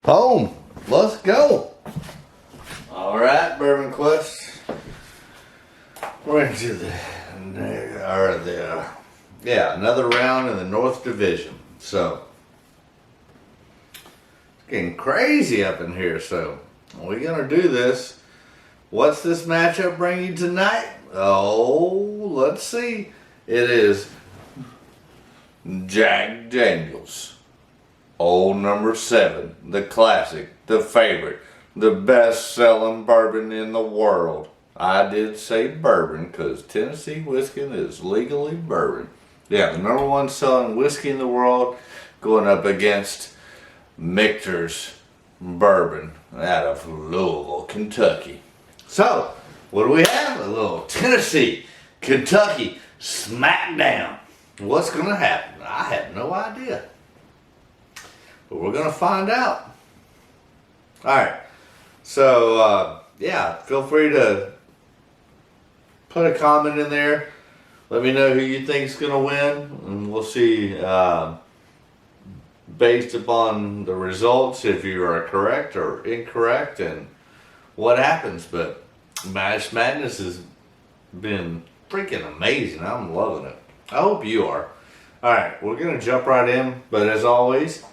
Home. Let's go. All right, Bourbon Quest. We're into another round in the North Division. So, it's getting crazy up in here. So, we're gonna do this. What's this matchup bring you tonight? Oh, let's see. It is Jack Daniels. Old number 7, the classic, the favorite, the best-selling bourbon in the world. I did say bourbon because Tennessee whiskey is legally bourbon. Yeah, the number 1 selling whiskey in the world going up against Michter's bourbon out of Louisville, Kentucky. So, what do we have? A little Tennessee, Kentucky smackdown. What's going to happen? I have no idea. But we're going to find out. Alright. So, feel free to put a comment in there. Let me know who you think is going to win. And we'll see, based upon the results, if you are correct or incorrect and what happens. But March Madness has been freaking amazing. I'm loving it. I hope you are. Alright, we're going to jump right in. But as always,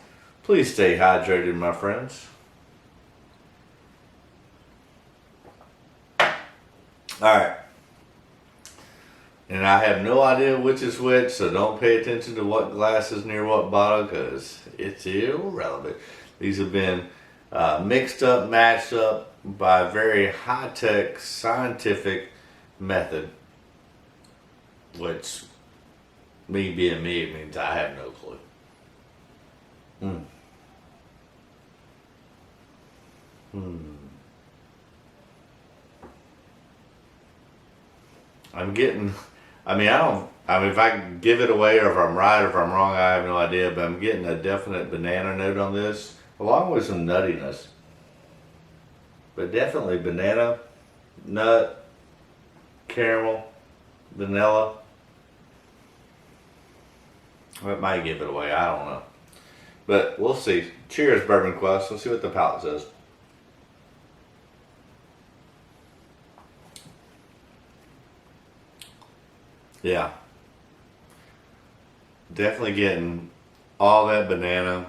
please stay hydrated, my friends. Alright. And I have no idea which is which, so don't pay attention to what glass is near what bottle because it's irrelevant. These have been mixed up, matched up by a very high-tech, scientific method. Which, me being me, means I have no clue. If I can give it away or if I'm right or if I'm wrong, I have no idea, but I'm getting a definite banana note on this, along with some nuttiness. But definitely banana, nut, caramel, vanilla. It might give it away, I don't know. But we'll see. Cheers, Bourbon Quest. Let's see what the palate says. Yeah. Definitely getting all that banana,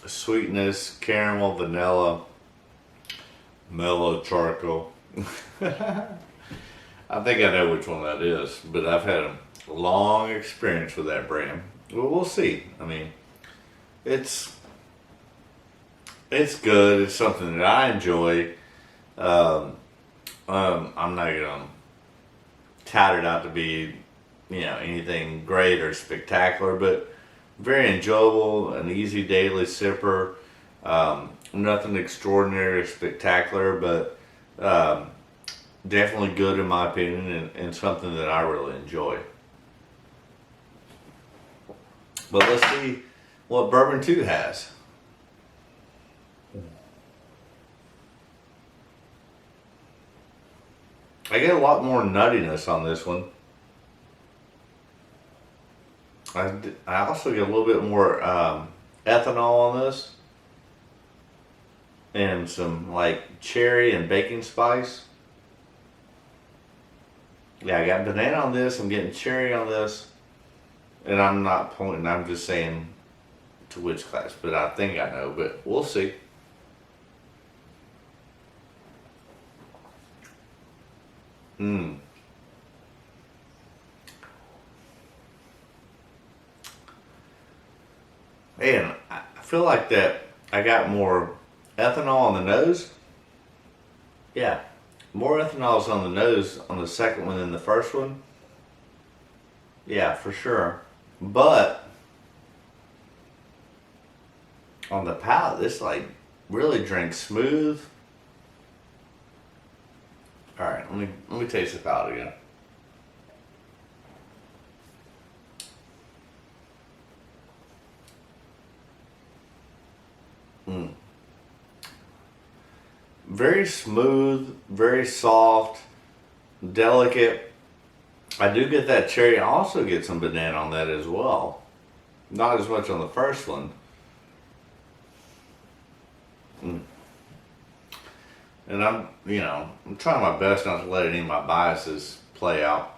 sweetness, caramel, vanilla, mellow charcoal. I think I know which one that is, but I've had a long experience with that brand. Well, we'll see. I mean, it's good. It's something that I enjoy. I'm not gonna tout it out to be, anything great or spectacular, but very enjoyable, an easy daily sipper. Nothing extraordinary or spectacular, but definitely good in my opinion, and something that I really enjoy. But let's see what Bourbon 2 has. I get a lot more nuttiness on this one. I also get a little bit more ethanol on this. And some like cherry and baking spice. Yeah, I got banana on this. I'm getting cherry on this. And I'm not pointing, I'm just saying to which class. But I think I know, but we'll see. Man, I feel like that I got more ethanol on the nose. Yeah, more ethanol is on the nose on the second one than the first one. Yeah, for sure. But on the palate, this like really drinks smooth. All right, let me taste the palate again. Very smooth, very soft, delicate. I do get that cherry. I also get some banana on that as well. Not as much on the first one. Mm. And I'm trying my best not to let any of my biases play out.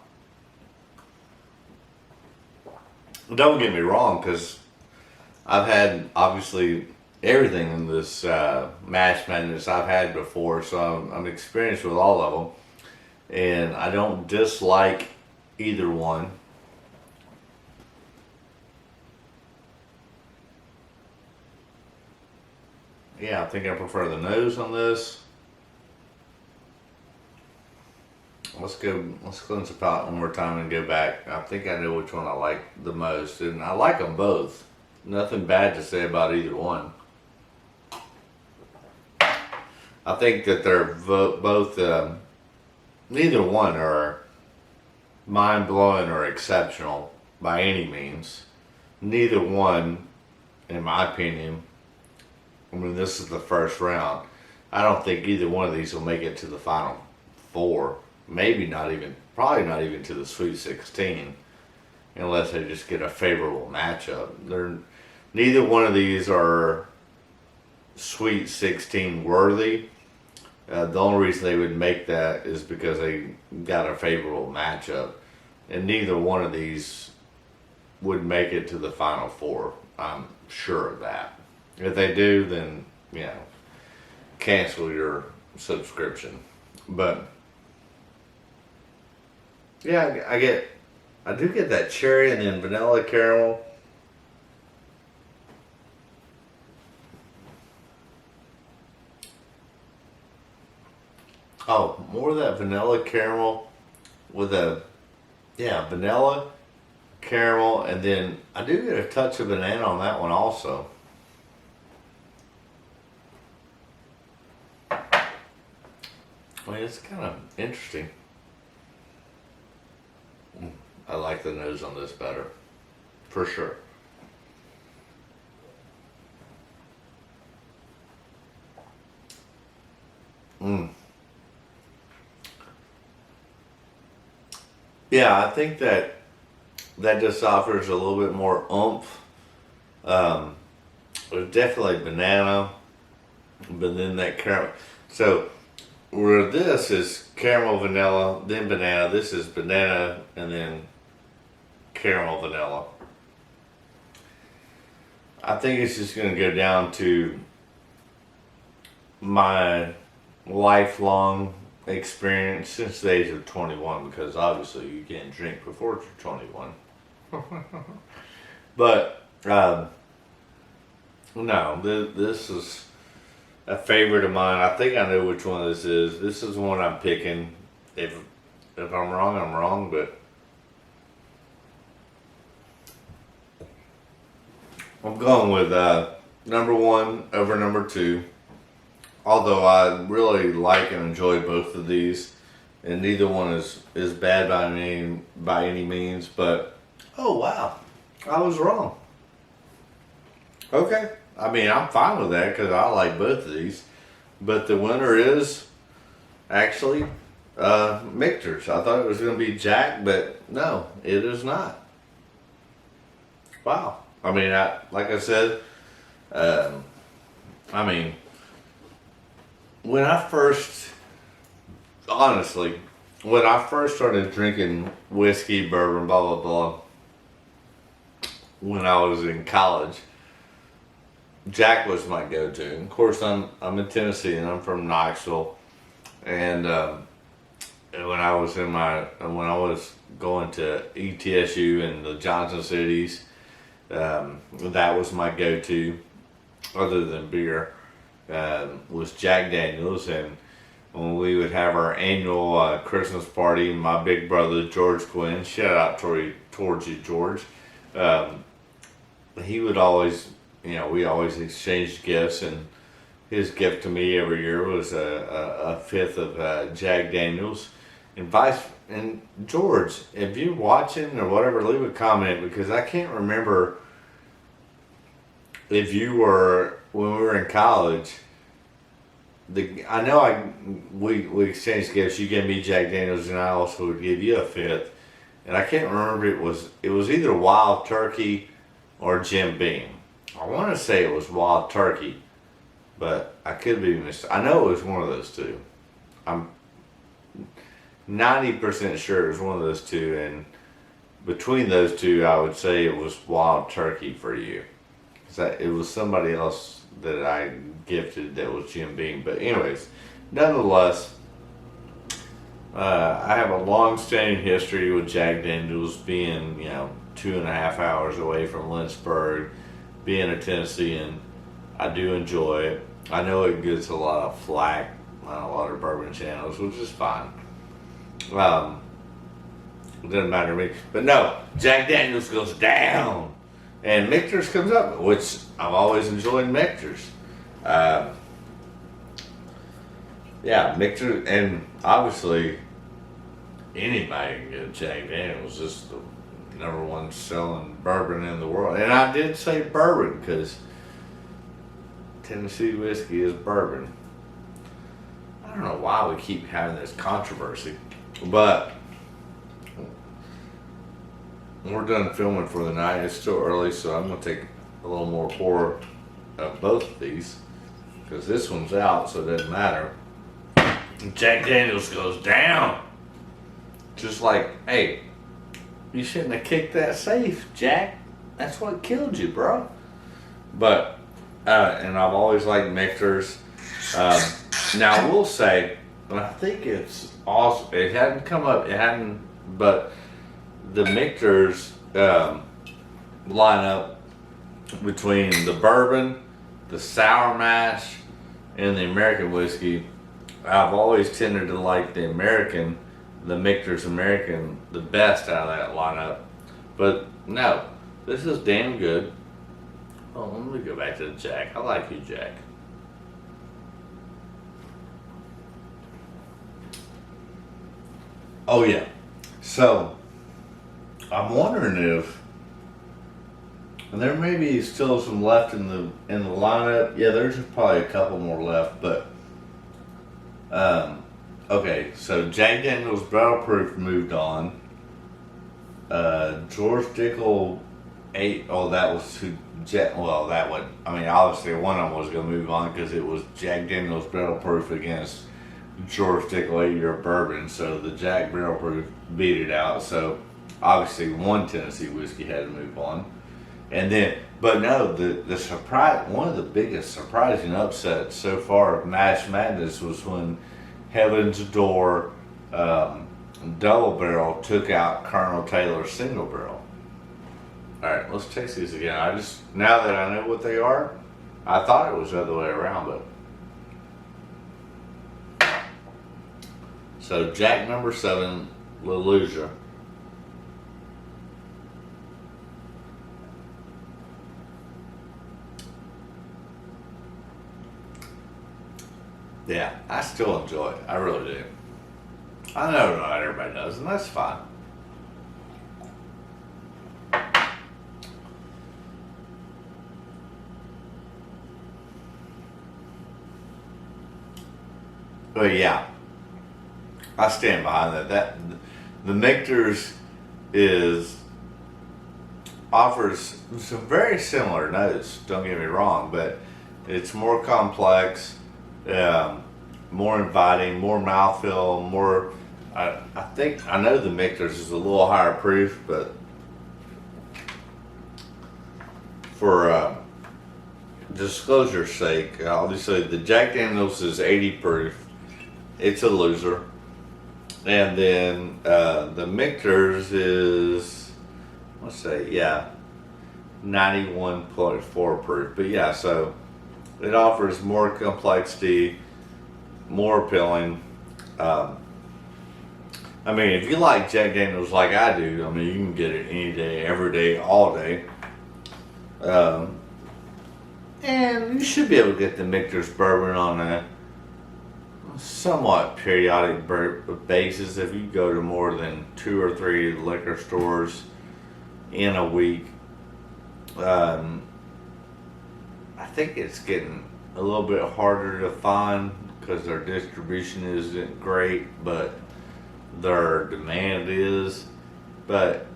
Don't get me wrong, because I've had obviously everything in this Match Madness I've had before, so I'm experienced with all of them, and I don't dislike either one. Yeah, I think I prefer the nose on this. Let's go. Let's cleanse the palate one more time and go back. I think I know which one I like the most, and I like them both. Nothing bad to say about either one. I think that they're both. Neither one are mind blowing or exceptional by any means. Neither one, in my opinion, I mean, this is the first round. I don't think either one of these will make it to the final four. Maybe not even, probably not even to the Sweet 16, unless they just get a favorable matchup. Neither one of these are Sweet 16 worthy. The only reason they would make that is because they got a favorable matchup, and neither one of these would make it to the final four. I'm sure of that. If they do, then cancel your subscription. But yeah, I do get that cherry and then vanilla caramel. Oh, more of that vanilla caramel with vanilla caramel, and then I do get a touch of banana on that one also. I mean, it's kind of interesting. I like the nose on this better, for sure. Mm. Yeah, I think that just offers a little bit more oomph. There's definitely banana, but then that caramel. So where this is caramel vanilla, then banana. This is banana and then caramel vanilla. I think it's just going to go down to my lifelong experience since the age of 21, because obviously you can't drink before you're 21. But no, this is a favorite of mine. I think I know which one this is. This is the one I'm picking. If I'm wrong, I'm wrong, but I'm going with number one over number two. Although I really like and enjoy both of these, and neither one is bad by any means. But oh wow, I was wrong. Okay, I mean I'm fine with that because I like both of these. But the winner is actually Michter's. I thought it was going to be Jack, but no, it is not. Wow. I mean, like I said, I mean, when I first, honestly, when I first started drinking whiskey, bourbon, blah, blah, blah, when I was in college, Jack was my go-to. And of course, I'm in Tennessee and I'm from Knoxville. And when I was going to ETSU and the Johnson cities, that was my go-to, other than beer, was Jack Daniels. And when we would have our annual Christmas party, my big brother George Quinn, shout out towards you, George. He would always, we always exchanged gifts, and his gift to me every year was a fifth of Jack Daniels. And George, if you're watching or whatever, leave a comment, because I can't remember if you were, when we were in college. I know we exchanged gifts. You gave me Jack Daniels, and I also would give you a fifth. And I can't remember, it was either Wild Turkey or Jim Beam. I want to say it was Wild Turkey, but I could be I know it was one of those two. I'm 90% sure it was one of those two, and between those two, I would say it was Wild Turkey for you. It was somebody else that I gifted that was Jim Beam. But anyways, nonetheless, I have a long-standing history with Jack Daniels, being 2.5 hours away from Lynchburg, being a Tennessean. I do enjoy it. I know it gets a lot of flack on a lot of bourbon channels, which is fine. It doesn't matter to me. But no, Jack Daniels goes down. And Michter's comes up, which I've always enjoyed Michter's. Yeah, Michter, and obviously anybody can get Jack Daniels. It's the #1 selling bourbon in the world. And I did say bourbon because Tennessee whiskey is bourbon. I don't know why we keep having this controversy, but we're done filming for the night. It's still early, so I'm going to take a little more pour of both of these because this one's out, so it doesn't matter. Jack Daniels goes down. Just like, hey, you shouldn't have kicked that safe, Jack. That's what killed you, bro. But, and I've always liked Michter's. Now, I will say, I think it's awesome. It hadn't come up, but the Michter's lineup between the bourbon, the sour mash, and the American whiskey, I've always tended to like the Michter's American, the best out of that lineup. But no, this is damn good. Oh, let me go back to the Jack. I like you, Jack. Oh yeah. So I'm wondering if, and there may be still some left in the lineup. Yeah, there's probably a couple more left, but okay. So Jack Daniels Barrel Proof moved on. George Dickel ate. Oh, that was who. Well, that would. I mean, obviously one of them was going to move on because it was Jack Daniels Barrel Proof against George Dickel 8-year bourbon. So the Jack Barrel Proof beat it out. So obviously one Tennessee whiskey had to move on. And then, but no, the surprise, one of the biggest surprising upsets so far of Mash Madness was when Heaven's Door Double Barrel took out Colonel Taylor's Single Barrel. Alright, let's taste these again. Now that I know what they are, I thought it was the other way around, but. So, Jack #7, Leluja. Yeah, I still enjoy it. I really do. I know not everybody does, and that's fine. But yeah, I stand behind that. The Michter's offers some very similar notes. Don't get me wrong, but it's more complex, more inviting, more mouthfeel, more. I know the Michter's is a little higher proof, but for disclosure's sake, obviously the Jack Daniels is 80 proof. It's a loser. And then the Michter's is, let's say, 91.4 proof. But yeah, so it offers more complexity, more appealing. I mean, if you like Jack Daniels like I do, I mean, you can get it any day, every day, all day. And you should be able to get the Michter's bourbon on a somewhat periodic basis if you go to more than 2 or 3 liquor stores in a week. I think it's getting a little bit harder to find because their distribution isn't great, but their demand is. But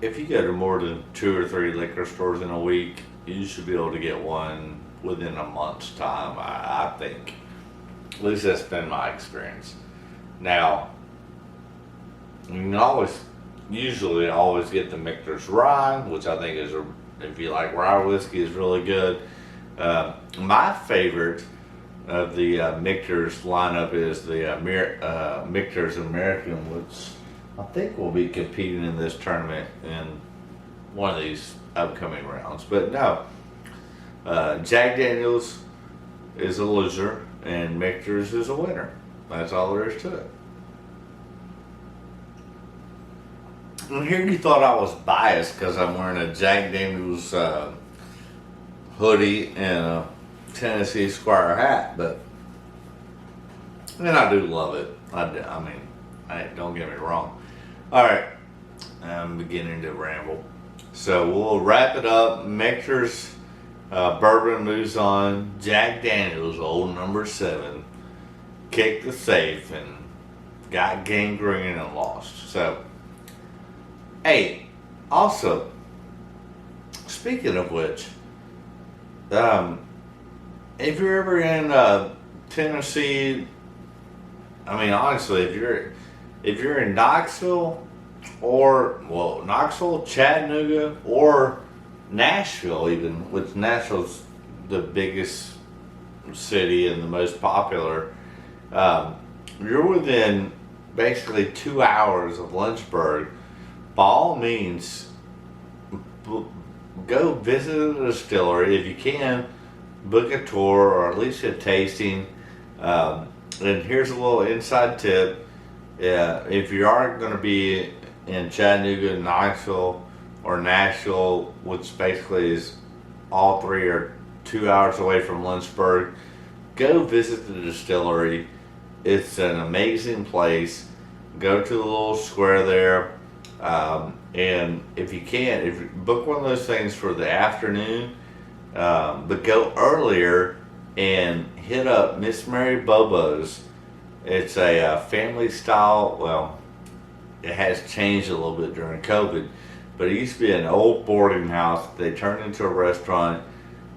if you go to more than 2 or 3 liquor stores in a week, you should be able to get one within a month's time, I think. At least that's been my experience. Now, you can usually always get the Michter's Rye, which I think is, if you like rye whiskey, is really good. My favorite of the Michter's lineup is the Michter's American, which I think will be competing in this tournament in one of these upcoming rounds. But no, Jack Daniels is a loser and Michter's is a winner. That's all there is to it. And here you thought I was biased because I'm wearing a Jack Daniels hoodie and a Tennessee Squire hat, but and I do love it. I mean, don't get me wrong. All right, I'm beginning to ramble, so we'll wrap it up. Michter's bourbon moves on. Jack Daniels, old number 7, kicked the safe and got gangrene and lost. So, hey, also, speaking of which, if you're ever in Tennessee, I mean, honestly, if you're in Knoxville, Knoxville, Chattanooga, or Nashville, even, which Nashville's the biggest city and the most popular, you're within basically 2 hours of Lynchburg. By all means, go visit the distillery if you can. Book a tour or at least a tasting. And here's a little inside tip: if you are going to be in Chattanooga, Knoxville, or Nashville, which basically is all three are 2 hours away from Lynchburg, go visit the distillery. It's an amazing place. Go to the little square there. And if you can, if you book one of those things for the afternoon, but go earlier and hit up Miss Mary Bobo's. It's a family style. Well, it has changed a little bit during COVID, but it used to be an old boarding house. They turned into a restaurant.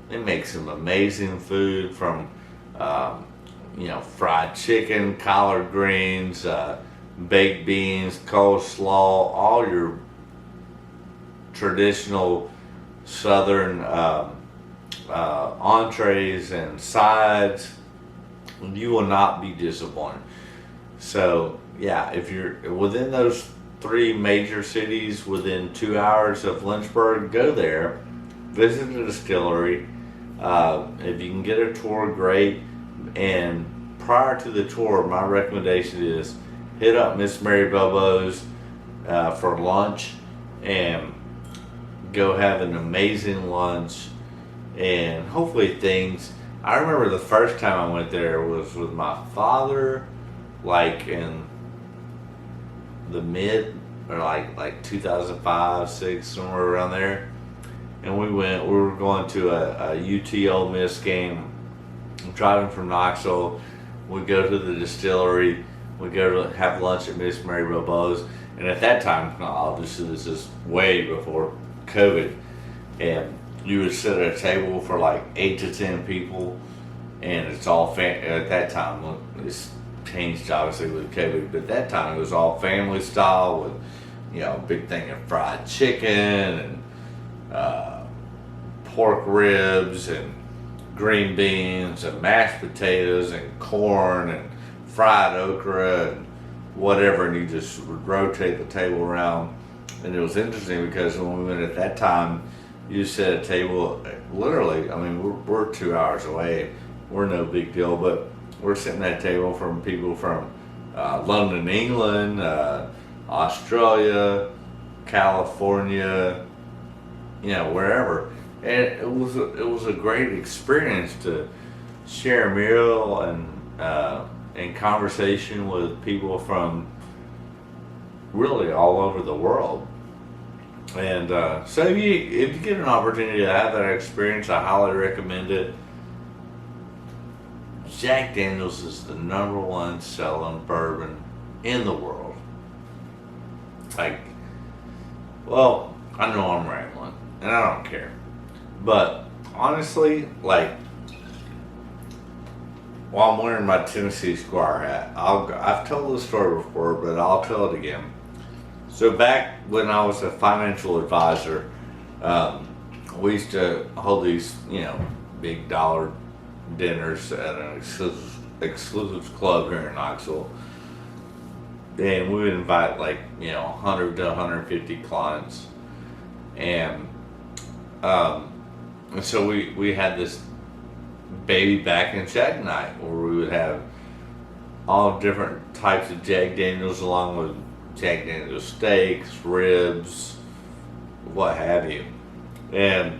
They make some amazing food from, fried chicken, collard greens, baked beans, coleslaw, all your traditional southern entrees and sides. You will not be disappointed. So yeah, if you're within those 3 major cities within 2 hours of Lynchburg, go there, visit the distillery. If you can get a tour, great. And prior to the tour, my recommendation is hit up Miss Mary Bobo's for lunch and go have an amazing lunch, and hopefully I remember the first time I went there was with my father, like in the mid or like 2005, 6, somewhere around there. And we were going to a UT Ole Miss game. I'm driving from Knoxville. We go to the distillery. We go to have lunch at Miss Mary Bobo's. And at that time, obviously this is way before COVID, and you would sit at a table for like 8 to 10 people, and it's all at that time. It's changed obviously with COVID, but at that time it was all family style with a big thing of fried chicken and pork ribs and green beans and mashed potatoes and corn and fried okra and whatever, and you just would rotate the table around. And it was interesting because when we went at that time, you sit at a table, literally, I mean, we're 2 hours away. We're no big deal, but we're sitting at a table from people from London, England, Australia, California, wherever. And it was a great experience to share a meal and conversation with people from really all over the world. And so if you get an opportunity to have that experience, I highly recommend it. Jack Daniels is the #1 selling bourbon in the world. I know I'm rambling, and I don't care. But honestly, Well, I'm wearing my Tennessee Squire hat. I've told this story before, but I'll tell it again. So back when I was a financial advisor, we used to hold these, big dollar dinners at an exclusive club here in Knoxville, and we would invite 100 to 150 clients, and so we had this baby back in Jack night where we would have all different types of Jack Daniels along with Jack Daniels steaks, ribs, what have you. And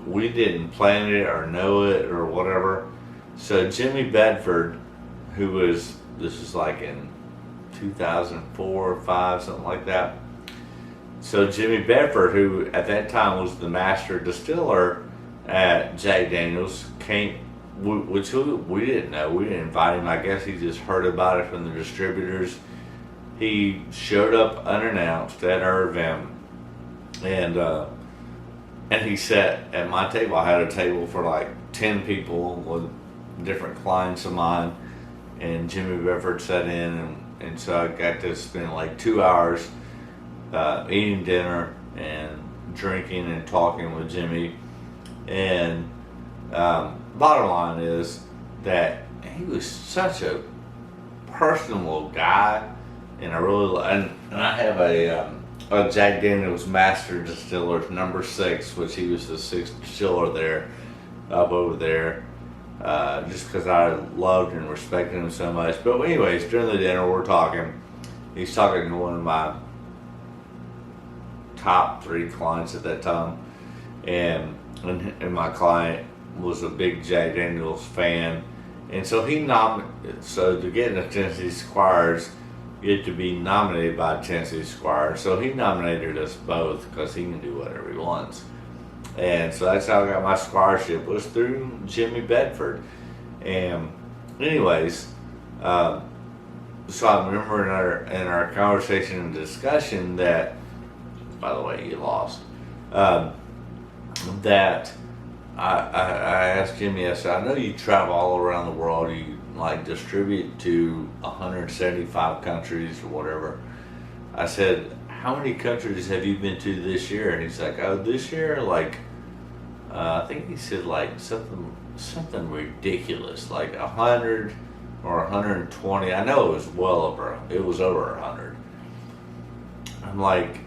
we didn't plan it or know it or whatever. So Jimmy Bedford, this is like in 2004 or 5, something like that. So Jimmy Bedford, who at that time was the master distiller at Jack Daniels, came, which we didn't know. We didn't invite him. I guess he just heard about it from the distributors. He showed up unannounced at our event, and he sat at my table. I had a table for like 10 people with different clients of mine, and Jimmy Bedford sat in, and so I got to spend like 2 hours eating dinner and drinking and talking with Jimmy. And bottom line is that he was such a personable guy, and I have a Jack Daniels Master Distiller number 6, which he was the 6th distiller there, up over there, just because I loved and respected him so much. But anyways, during the dinner we're talking. He's talking to one of my top 3 clients at that time, and my client was a big Jack Daniels fan, and so so to get into Tennessee Squires, you have to be nominated by Tennessee Squire. So he nominated us both because he can do whatever he wants, and so that's how I got my squireship, was through Jimmy Bedford. And anyways, so I remember in our conversation and discussion that, by the way, you lost. That I asked Jimmy, I said, I know you travel all around the world, you distribute to 175 countries or whatever. I said, how many countries have you been to this year? And he's like, oh, this year, I think he said something ridiculous, like 100 or 120. I know it was over 100. I'm like,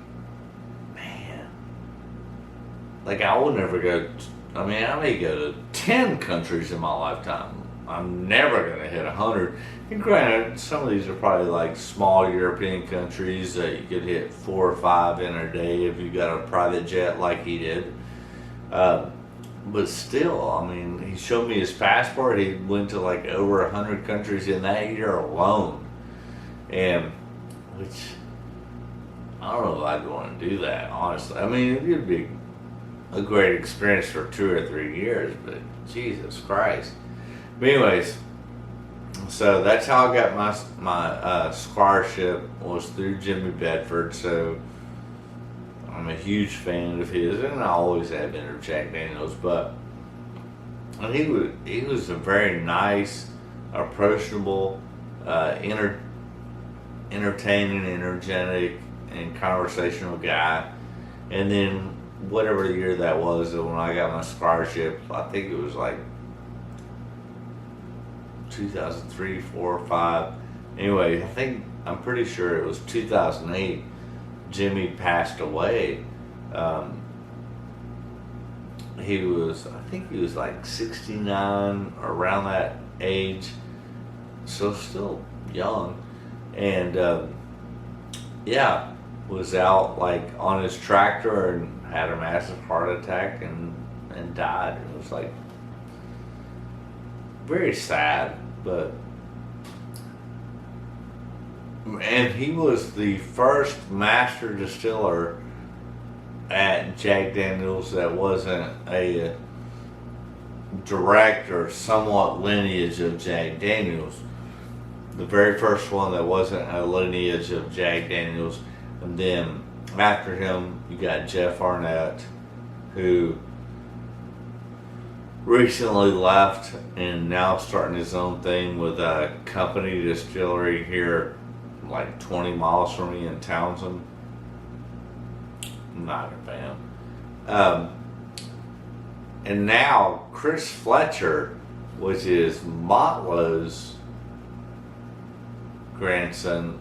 I will never go. I may go to 10 countries in my lifetime. I'm never going to hit 100. And granted, some of these are probably small European countries that you could hit 4 or 5 in a day if you got a private jet like he did. But still, he showed me his passport. He went to over 100 countries in that year alone. And, which, I don't know if I'd want to do that, honestly. It'd be a great experience for 2 or 3 years, but Jesus Christ. But anyways, so that's how I got my squireship, was through Jimmy Bedford. So I'm a huge fan of his, and I always have been of Jack Daniels. But he was a very nice, approachable, entertaining, energetic, and conversational guy. And then whatever year that was, when I got my squireship, I think it was 2003, 4, or 5. Anyway, I'm pretty sure it was 2008. Jimmy passed away. He was 69, around that age, so still young, and was out on his tractor and had a massive heart attack and died. It was very sad, and he was the first master distiller at Jack Daniels that wasn't a direct or somewhat lineage of Jack Daniels. The very first one that wasn't a lineage of Jack Daniels. And then after him, you got Jeff Arnett, who recently left and now starting his own thing with a company distillery here, like 20 miles from me in Townsend. Not a fan. And now Chris Fletcher, which is Motlow's grandson.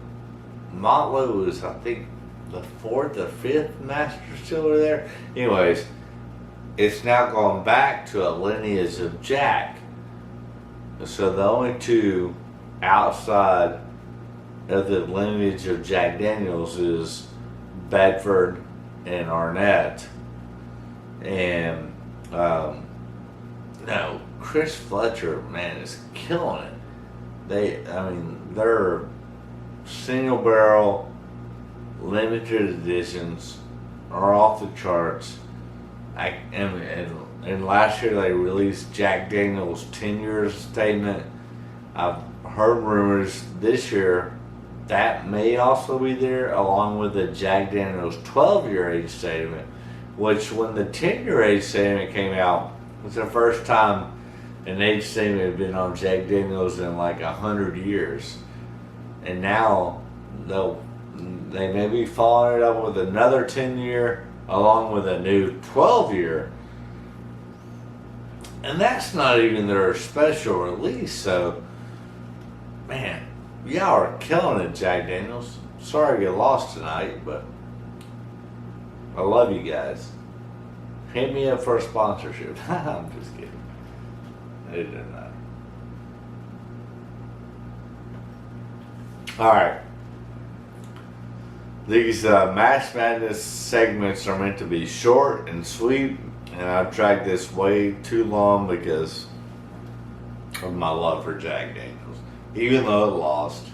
Motlow is, I think, the 4th or 5th master distiller there. Anyways, it's now gone back to a lineage of Jack. So the only two outside of the lineage of Jack Daniels is Bedford and Arnett. And no, Chris Fletcher, man, is killing it. They're single barrel limited editions are off the charts. And last year they released Jack Daniel's 10-year statement. I've heard rumors this year that may also be there, along with the Jack Daniel's 12-year age statement, which when the 10-year age statement came out, it was the first time an age statement had been on Jack Daniel's in like 100 years. And now they may be following it up with another 10-year along with a new 12-year. And that's not even their special release. So, man, y'all are killing it, Jack Daniels. Sorry to get lost tonight, but I love you guys. Hit me up for a sponsorship. I'm just kidding. It doesn't matter. Alright. These Match Madness segments are meant to be short and sweet, and I've dragged this way too long because of my love for Jack Daniels. Even though it lost,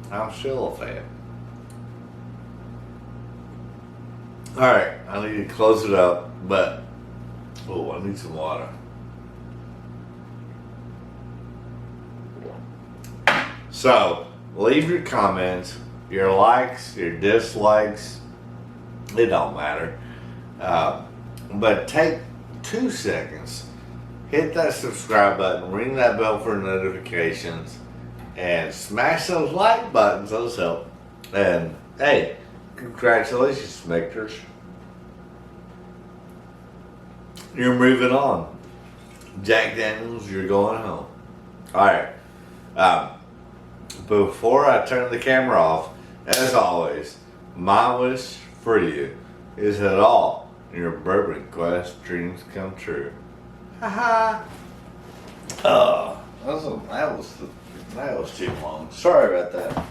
I'm still a fan. Alright, I need to close it up, but I need some water. So, leave your comments, your likes, your dislikes. It don't matter. But take 2 seconds. Hit that subscribe button, ring that bell for notifications, and smash those like buttons. Those help. And, hey, congratulations, Michters. You're moving on. Jack Daniels, you're going home. Alright. Before I turn the camera off, as always, my wish for you is that all your bourbon quest dreams come true. Haha. That was too long. Sorry about that.